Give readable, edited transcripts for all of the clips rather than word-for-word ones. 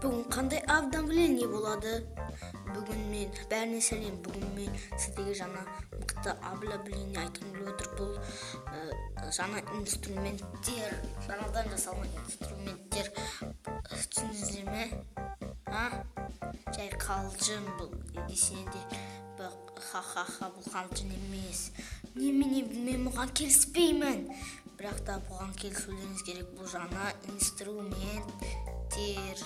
Бүгін қандай обновление болады? Бүгін мен бәріне сәлем. Бүгін мен сіздерге жаңа мықты обновление айтқым келіп отыр. Бұл жаңа инструменттер, жаңадан жасалған инструменттер. Түсіндіңіздер ме? Жай қалжың бұл. Десең де ха-ха-ха, бұл қалжың емес. Мен бұған келіспеймін. Бірақ та бұған келісулеріңіз керек. Бұл жаңа инструменттер.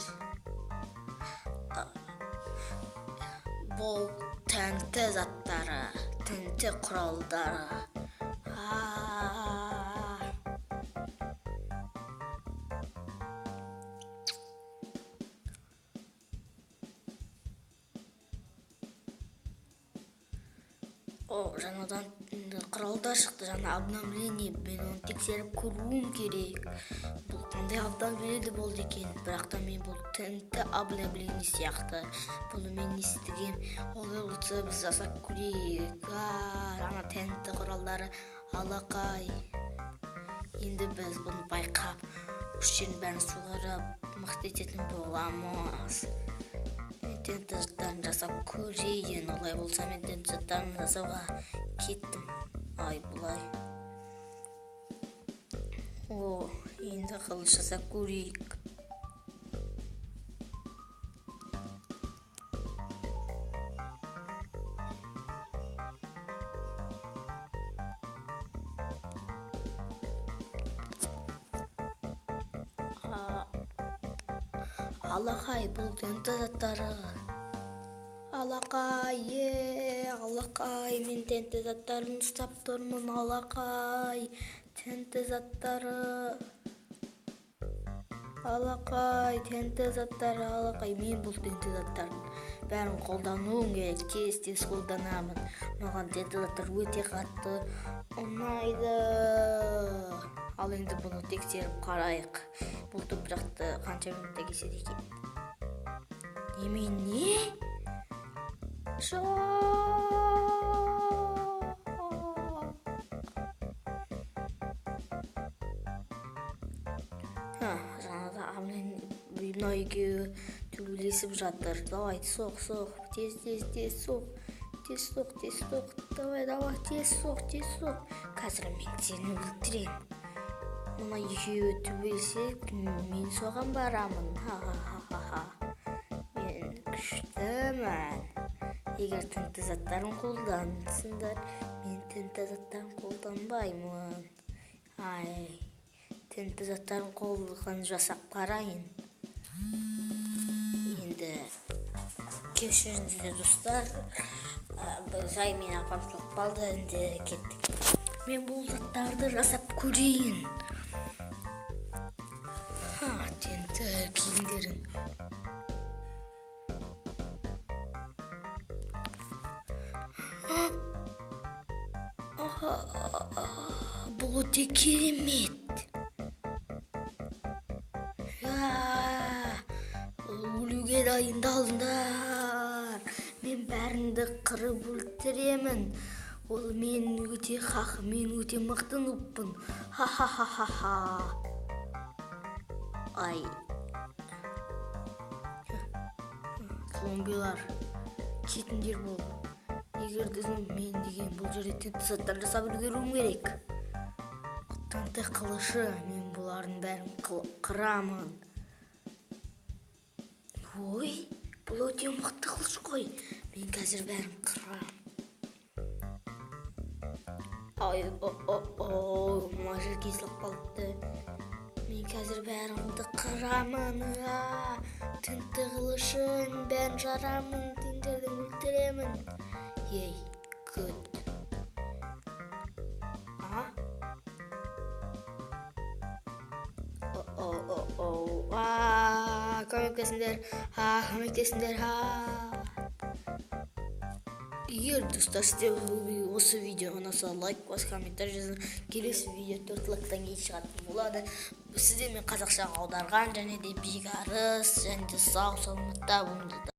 Бұл тәнті заттары, тәнті құралдары. Жаңадан құралдар шықты, жаңа обновление. Мен оны тексеріп көруім керек. Бұл қандай обновление болды екен. Бірақ та мен бұл тәнті обновление сияқты. Бұны мен естігем. Олай болса біз жасап көрейік. Жаңа тәнті құралдары алақай. Енді біз бұны байқап, күштерін бәрін суғарып, мықты ететін боламыз. Тәнті заттарын жасап көрейін. Олай болса мен тәнті заттарын жасауға кеттім. Бұлай. Енді қылыш жасап көрейік. Алақай, бұл тәнті заттары. Алақай, мен тәнті заттарын ұстап тұрмын. Алақай, тәнті заттары. Алақай, тәнті заттары. Алақай, мен бұл тәнті заттарын бәрін қолдануым керек. Тез қолданамын. Маған тәнті заттар өте қатты ұнайды. Ал енді бұны тексеріп қарайық. Бұл топырақты қанша минутта кеседі екен? Немене? Жаңада мына екеуі төбелесіп жатыр. Давай, соқ. Тез соқ. Давай, тез соқ. Қазір мен сені өлтірем. Мына екеуі төбелесе, мен соған барамын. Мен күштімін. Егер тәнті заттарын қолдансыңдар, мен тәнті заттарын қолданбаймын. Тәнті заттарын қолдан жасап қарайын. Енді кешіріңіздер достар. Жай мен апамшылық балды енді кеттік. Мен бұл заттарды жасап көрейін. Тәнті киімдерін. Бұл өте керемет. Өлуге дайындалыңдар. Мен бәріңді қырып өлтіремін. Ол мен өте мықты нұппын. Зомбилар, кетіңдер бол. Егер мен деген бұл жерде тәнті заттар жасап үлгеруім керек. Тәнті қылышы, мен бұлардың бәрін қырамын. Бұл өте мықты қылыш қой. Мен қазір бәрін қырам. Мына жер кесіліп қалыпты. Мен қазір бәрімді қырамын. Тәнті қылышын бәрін жарамын. Тендерді өлтіремін. Good. Көмектесіңдер. Егер достар сізде осы видео ұнаса, лайк басып, комментарий жазыңыз. Келесі видео 4 лайктан кейін шығатын болады. Сіздермен қазақша аударған және де бекарыс және де сау саламатта болыңыздар.